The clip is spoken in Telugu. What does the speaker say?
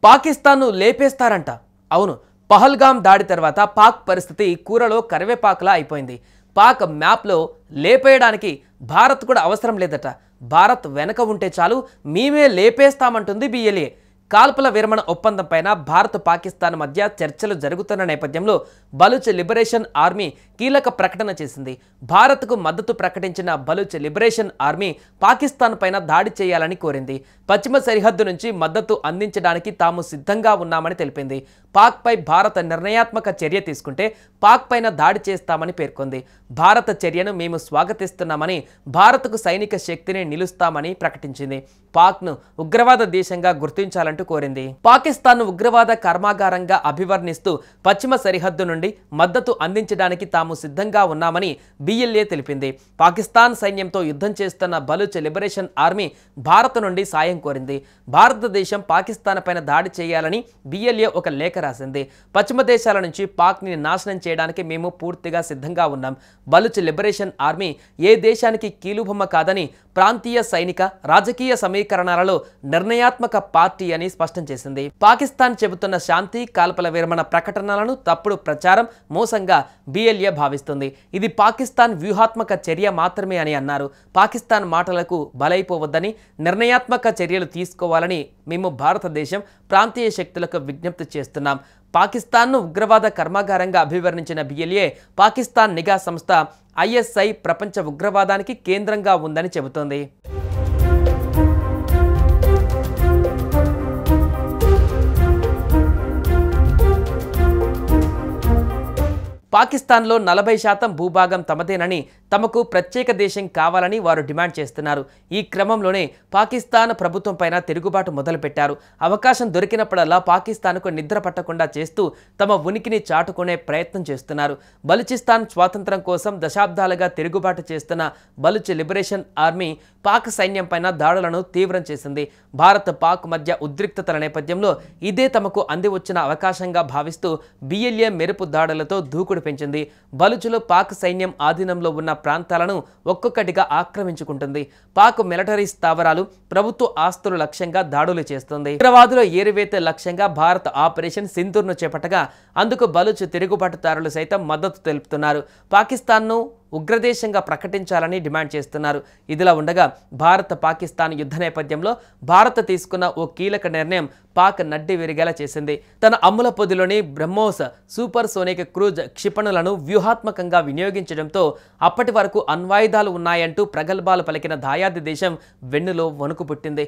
పాకిస్తాన్ను లేపేస్తారంట. అవును, పహల్గాం దాడి తర్వాత పాక్ పరిస్థితి కూరలో కరివేపాకులా అయిపోయింది. పాక్ మ్యాప్లో లేపేయడానికి భారత్ కూడా అవసరం లేదట. భారత్ వెనక ఉంటే చాలు, మేమే లేపేస్తామంటుంది బిఎల్ఏ. కాల్పుల విరమణ ఒప్పందం పైన భారత్ పాకిస్తాన్ మధ్య చర్చలు జరుగుతున్న నేపథ్యంలో బలూచ్ లిబరేషన్ ఆర్మీ కీలక ప్రకటన చేసింది. భారత్కు మద్దతు ప్రకటించిన బలూచ్ లిబరేషన్ ఆర్మీ పాకిస్తాన్ పైన దాడి చేయాలని కోరింది. పశ్చిమ సరిహద్దు నుంచి మద్దతు అందించడానికి తాము సిద్ధంగా ఉన్నామని తెలిపింది. పాక్ పై భారత నిర్ణయాత్మక చర్య తీసుకుంటే పాక్ పైన దాడి చేస్తామని పేర్కొంది. భారత చర్యను మేము స్వాగతిస్తున్నామని, భారత్కు సైనిక శక్తిని నిలుస్తామని ప్రకటించింది. పాక్ను ఉగ్రవాద దేశంగా గుర్తించాలంటూ కోరింది. పాకిస్తాన్ను ఉగ్రవాద కర్మాగారంగా అభివర్ణిస్తూ పశ్చిమ సరిహద్దు నుండి మద్దతు అందించడానికి తాము సిద్ధంగా ఉన్నామని బిఎల్ఏ తెలిపింది. పాకిస్తాన్ సైన్యంతో యుద్ధం చేస్తున్న బలూచ్ లిబరేషన్ ఆర్మీ భారత్ నుండి సాయం కోరింది. భారతదేశం పాకిస్తాన్ పైన దాడి చేయాలని బిఎల్ఏ ఒక లేఖ రాసింది. పశ్చిమ దేశాల నుంచి పాక్ని నాశనం చేయడానికి మేము పూర్తిగా సిద్ధంగా ఉన్నాం. బలూచ్ లిబరేషన్ ఆర్మీ ఏ దేశానికి కీలుబొమ్మ కాదని, ప్రాంతీయ సైనిక రాజకీయ సమీకరణాలలో నిర్ణయాత్మక పార్టీ అని స్పష్టం చేసింది. పాకిస్తాన్ చెబుతున్న శాంతి కాల్పుల విరమణ ప్రకటనలను తప్పుడు ప్రచారం, మోసంగా బిఎల్ఏ భావిస్తుంది. ఇది పాకిస్తాన్ వ్యూహాత్మక చర్య మాత్రమే అని అన్నారు. పాకిస్తాన్ మాటలకు బలైపోవద్దని, నిర్ణయాత్మక చర్యలు తీసుకోవాలని మేము భారతదేశం ప్రాంతీయ శక్తులకు విజ్ఞప్తి చేస్తున్నాం. పాకిస్తాన్ను ఉగ్రవాద కర్మాగారంగా అభివర్ణించిన బిఎల్ఏ పాకిస్తాన్ నిఘా సంస్థ ఐఎస్ఐ ప్రపంచ ఉగ్రవాదానికి కేంద్రంగా ఉందని చెబుతోంది. పాకిస్తాన్లో 40% భూభాగం తమదేనని, తమకు ప్రత్యేక దేశం కావాలని వారు డిమాండ్ చేస్తున్నారు. ఈ క్రమంలోనే పాకిస్తాన్ ప్రభుత్వం పైన తిరుగుబాటు మొదలుపెట్టారు. అవకాశం దొరికినప్పుడల్లా పాకిస్తాన్కు నిద్ర పట్టకుండా చేస్తూ తమ ఉనికిని చాటుకునే ప్రయత్నం చేస్తున్నారు. బలూచిస్తాన్ స్వాతంత్రం కోసం దశాబ్దాలుగా తిరుగుబాటు చేస్తున్న బలూచ్ లిబరేషన్ ఆర్మీ పాక్ సైన్యం పైన దాడులను తీవ్రం చేసింది. భారత్ పాక్ మధ్య ఉద్రిక్తతల నేపథ్యంలో ఇదే తమకు అంది వచ్చిన అవకాశంగా భావిస్తూ బిఎల్ఏ మెరుపు దాడులతో దూకుడు పెంచింది. బలూచులు పాక్ సైన్యం ఆధీనంలో ఉన్న ప్రాంతాలను ఒక్కొక్కటిగా ఆక్రమించుకుంటుంది. పాక్ మిలిటరీ స్థావరాలు, ప్రభుత్వ ఆస్తులు లక్ష్యంగా దాడులు చేస్తుంది. ఉగ్రవాదుల ఏరువేత లక్ష్యంగా భారత్ ఆపరేషన్ సింధూర్ను చేపట్టగా అందుకు బలూచ్ తిరుగుబాటుదారులు సైతం మద్దతు తెలుపుతున్నారు. పాకిస్తాన్ను ఉగ్రదేశంగా ప్రకటించాలని డిమాండ్ చేస్తున్నారు. ఇదిలా ఉండగా భారత్ పాకిస్తాన్ యుద్ధ నేపథ్యంలో భారత్ తీసుకున్న ఓ కీలక నిర్ణయం పాక్ నడ్డి విరిగేలా చేసింది. తన అమ్ముల పొదిలోని బ్రహ్మోస్ సూపర్ సోనిక్ క్రూజ్ క్షిపణులను వ్యూహాత్మకంగా వినియోగించడంతో అప్పటి వరకు అణ్వాయుధాలు ఉన్నాయంటూ ప్రగల్భాలు పలికిన దాయాది దేశం వెన్నులో వణుకు పుట్టింది.